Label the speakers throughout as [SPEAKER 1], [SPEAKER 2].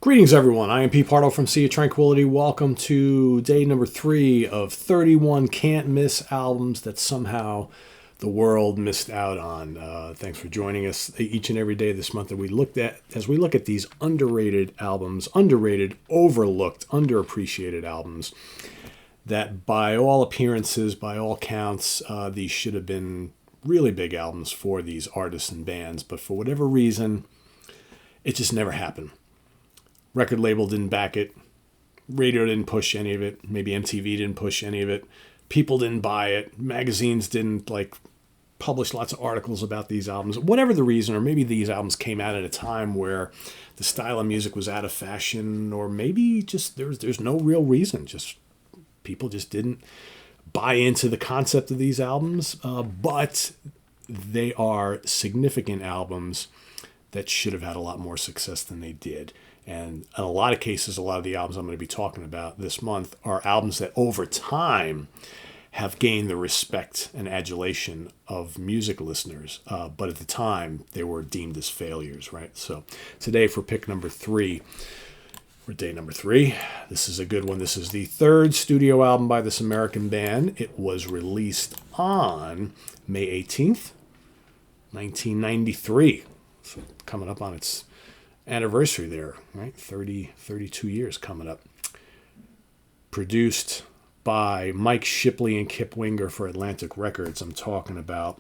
[SPEAKER 1] Greetings, everyone. I am Pete Pardo from Sea of Tranquility. Welcome to day number 3 of 31 can't miss albums that somehow the world missed out on. Thanks for joining us each and every day this month as we look at these underrated albums, underrated, overlooked, underappreciated albums that by all appearances, by all counts, these should have been really big albums for these artists and bands. But for whatever reason, it just never happened. Record label didn't back it. Radio didn't push any of it. Maybe MTV didn't push any of it. People didn't buy it. Magazines didn't publish lots of articles about these albums. Whatever the reason, or maybe these albums came out at a time where the style of music was out of fashion, or maybe just there's no real reason. Just people just didn't buy into the concept of these albums. But they are significant albums that should have had a lot more success than they did. And in a lot of cases, a lot of the albums I'm going to be talking about this month are albums that over time have gained the respect and adulation of music listeners. But at the time, they were deemed as failures, right? So today for pick number 3, or day number 3, this is a good one. This is the 3rd studio album by this American band. It was released on May 18th, 1993. So coming up on its anniversary there, right? 32 years coming up. Produced by Mike Shipley and Kip Winger for Atlantic Records. I'm talking about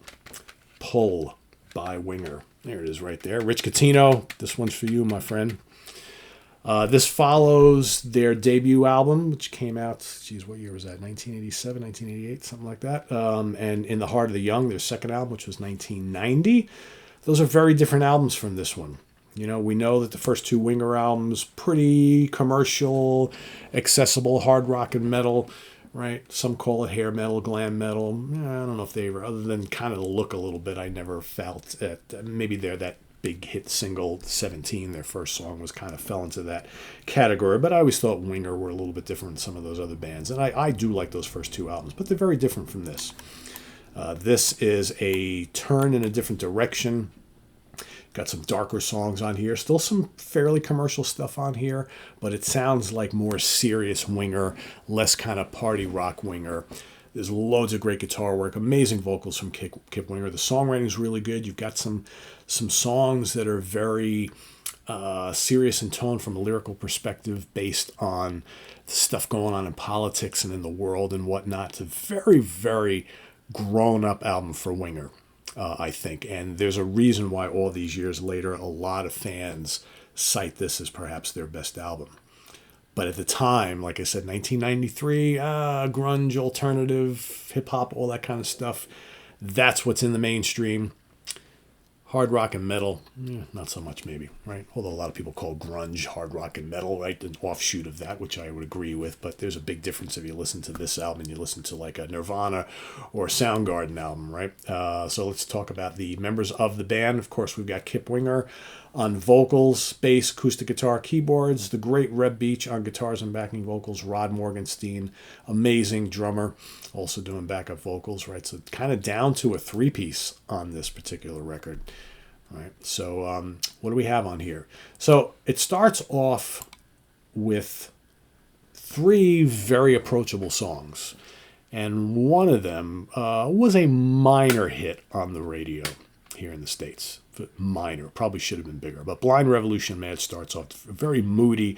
[SPEAKER 1] Pull by Winger. There it is right there. Rich Catino, this one's for you, my friend. This follows their debut album, which came out, what year was that? 1987, 1988, something like that. And In the Heart of the Young, their second album, which was 1990. Those are very different albums from this one. You know, we know that the first 2 Winger albums, pretty commercial, accessible, hard rock and metal, right? Some call it hair metal, glam metal. I don't know if they ever, other than kind of the look a little bit, I never felt it. Maybe they're that big hit single, 17, their first song was kind of fell into that category. But I always thought Winger were a little bit different than some of those other bands. And I do like those first 2 albums, but they're very different from this. This is a turn in a different direction. Got some darker songs on here. Still some fairly commercial stuff on here, but it sounds like more serious Winger, less kind of party rock Winger. There's loads of great guitar work, amazing vocals from Kip Winger. The songwriting is really good. You've got some songs that are very serious in tone from a lyrical perspective based on the stuff going on in politics and in the world and whatnot. It's a very, very grown-up album for Winger. I think. And there's a reason why all these years later, a lot of fans cite this as perhaps their best album. But at the time, like I said, 1993, grunge, alternative, hip-hop, all that kind of stuff, that's what's in the mainstream. Hard rock and metal, not so much maybe, right? Although a lot of people call grunge hard rock and metal, right? An offshoot of that, which I would agree with. But there's a big difference if you listen to this album and you listen to like a Nirvana or a Soundgarden album, right? So let's talk about the members of the band. Of course, we've got Kip Winger on vocals, bass, acoustic guitar, keyboards. The great Reb Beach on guitars and backing vocals. Rod Morgenstein, amazing drummer, also doing backup vocals, right? So kind of down to a 3-piece on this particular record. Right. So what do we have on here? So it starts off with 3 very approachable songs. And one of them was a minor hit on the radio here in the States. Minor. Probably should have been bigger. But Blind Revolution Mad starts off a very moody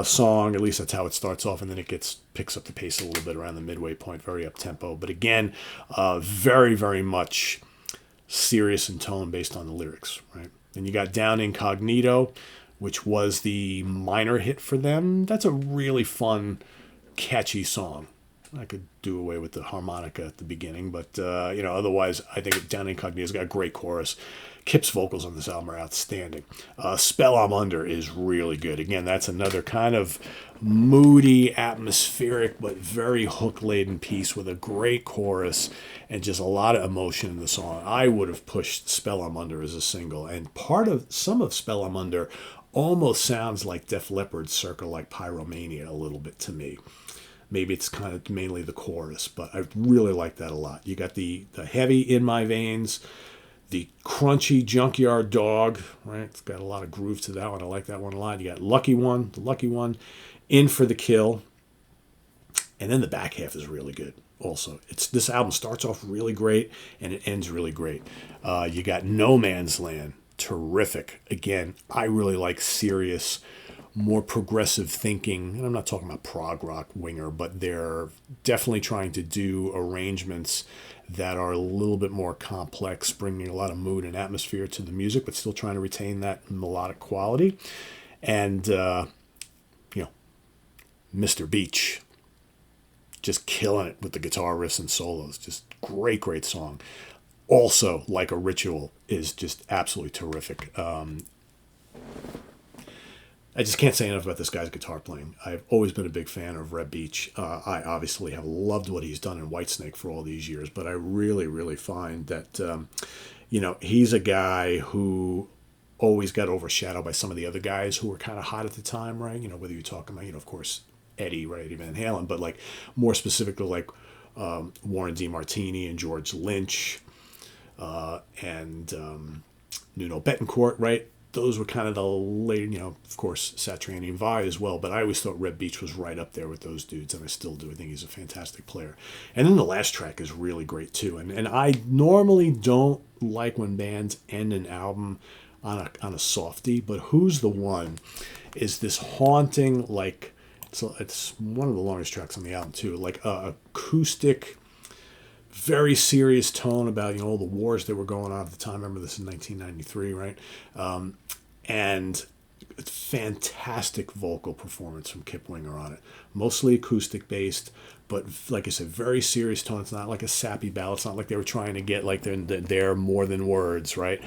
[SPEAKER 1] song. At least that's how it starts off. And then it picks up the pace a little bit around the midway point. Very up-tempo. But again, very, very much serious in tone based on the lyrics, right? And you got Down Incognito, which was the minor hit for them. That's a really fun, catchy song. I could do away with the harmonica at the beginning, but otherwise, I think Down Incognito's got a great chorus. Kip's vocals on this album are outstanding. Spell I'm Under is really good. Again, that's another kind of moody, atmospheric, but very hook-laden piece with a great chorus and just a lot of emotion in the song. I would have pushed Spell I'm Under as a single, and some of Spell I'm Under almost sounds like Def Leppard's circa like Pyromania a little bit to me. Maybe it's kind of mainly the chorus, but I really like that a lot. You got the heavy In My Veins, The crunchy Junkyard Dog, right? It's got a lot of groove to that one. I like that one a lot. You got Lucky One, the Lucky One, In for the Kill. And then the back half is really good also. This album starts off really great and it ends really great. You got No Man's Land, terrific. Again, I really like serious, more progressive thinking. And I'm not talking about prog rock Winger, but they're definitely trying to do arrangements that are a little bit more complex, bringing a lot of mood and atmosphere to the music, but still trying to retain that melodic quality. And, Mr. Beach, just killing it with the guitar riffs and solos. Just great, great song. Also, Like a Ritual is just absolutely terrific. I just can't say enough about this guy's guitar playing. I've always been a big fan of Reb Beach. I obviously have loved what he's done in Whitesnake for all these years, but I really, really find that, he's a guy who always got overshadowed by some of the other guys who were kind of hot at the time, right? Whether you're talking about, of course, Eddie, right, Eddie Van Halen, but like more specifically like Warren D. Martini and George Lynch and Nuno Bettencourt, right? Those were kind of the later, of course, Satriani and Vai as well, but I always thought Reb Beach was right up there with those dudes, and I still do. I think he's a fantastic player. And then the last track is really great too. And I normally don't like when bands end an album on a softie, but Who's the One is this haunting, like, so it's one of the longest tracks on the album too, like acoustic, very serious tone about all the wars that were going on at the time. Remember, this is 1993, right? And fantastic vocal performance from Kip Winger on it. Mostly acoustic based, but like I said, very serious tone. It's not like a sappy ballad. It's not like they were trying to get like they're more than words, right?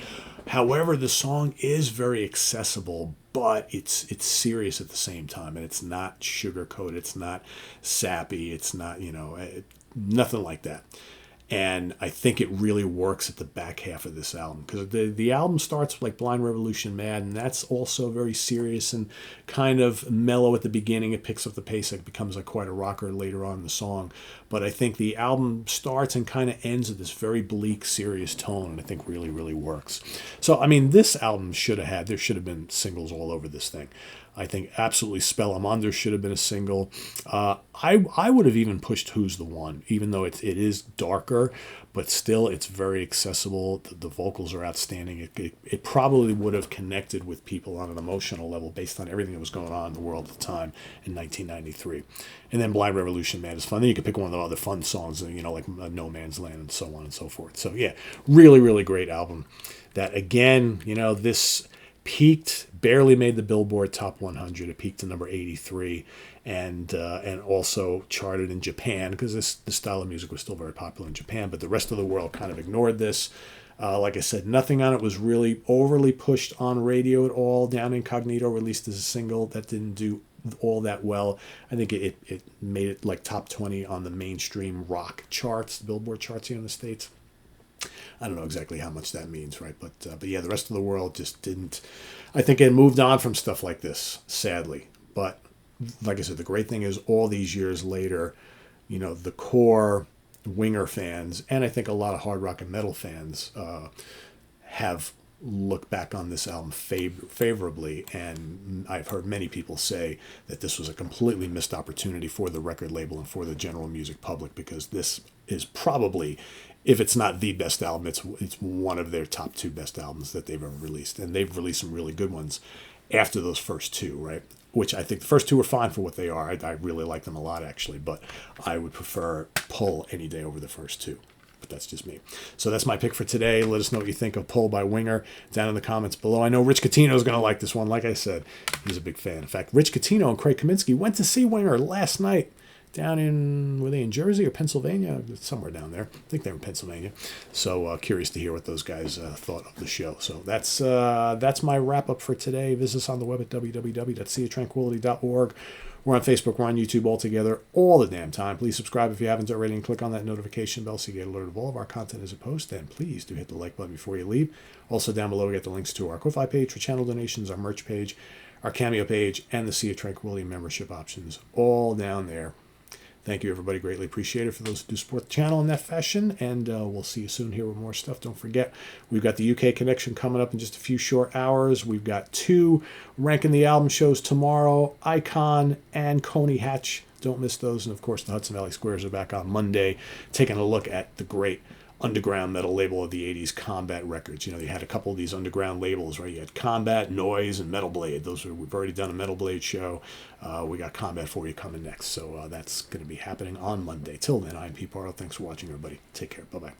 [SPEAKER 1] However, the song is very accessible, but it's serious at the same time, and it's not sugar-coated. It's not sappy. It's not, nothing like that. And I think it really works at the back half of this album, because the album starts like Blind Revolution Mad, and that's also very serious and kind of mellow at the beginning. It picks up the pace. It becomes like quite a rocker later on in the song. But I think the album starts and kind of ends with this very bleak, serious tone, and I think really, really works. So, I mean, this album there should have been singles all over this thing. I think absolutely Spell 'Em Under should have been a single. I would have even pushed Who's the One, even though it is darker, but still it's very accessible. The vocals are outstanding. It probably would have connected with people on an emotional level based on everything that was going on in the world at the time in 1993. And then Blind Revolution Man is fun. Then you could pick one of the other fun songs, like No Man's Land and so on and so forth. So yeah, really, really great album. That again, this barely made the Billboard Top 100. It peaked to number 83, and also charted in Japan, because this style of music was still very popular in Japan, but the rest of the world kind of ignored this. Like I said, nothing on it was really overly pushed on radio at all. Down Incognito released as a single that didn't do all that well. I think it made it like top 20 on the mainstream rock charts, the Billboard charts here in the States. I don't know exactly how much that means, right? But yeah, the rest of the world just didn't. I think it moved on from stuff like this, sadly. But like I said, the great thing is all these years later, the core Winger fans, and I think a lot of hard rock and metal fans have looked back on this album favorably. And I've heard many people say that this was a completely missed opportunity for the record label and for the general music public, because this is probably, if it's not the best album, it's one of their top 2 best albums that they've ever released. And they've released some really good ones after those first 2, right? Which I think the first 2 were fine for what they are. I really like them a lot, actually. But I would prefer Pull any day over the first 2. But that's just me. So that's my pick for today. Let us know what you think of Pull by Winger down in the comments below. I know Rich Catino is going to like this one. Like I said, he's a big fan. In fact, Rich Catino and Craig Kaminsky went to see Winger last night down were they in Jersey or Pennsylvania? Somewhere down there. I think they were in Pennsylvania. So curious to hear what those guys thought of the show. So that's my wrap up for today. Visit us on the web at www.seaoftranquility.org. We're on Facebook. We're on YouTube all together all the damn time. Please subscribe if you haven't already and click on that notification bell so you get alerted of all of our content as a post. And please do hit the like button before you leave. Also down below we get the links to our Ko-Fi page for channel donations, our merch page, our Cameo page, and the Sea of Tranquility membership options all down there. Thank you, everybody. Greatly appreciate it for those who do support the channel in that fashion. And we'll see you soon here with more stuff. Don't forget, we've got the UK Connection coming up in just a few short hours. We've got 2 Ranking the Album shows tomorrow, Icon and Coney Hatch. Don't miss those. And, of course, the Hudson Valley Squares are back on Monday, taking a look at the great underground metal label of the 80s, Combat Records. You know, you had a couple of these underground labels, right? You had Combat, Noise, and Metal Blade. We've already done a Metal Blade show. We got Combat for you coming next. So that's going to be happening on Monday. Till then, I'm Pete Pardo. Thanks for watching, everybody. Take care. Bye-bye.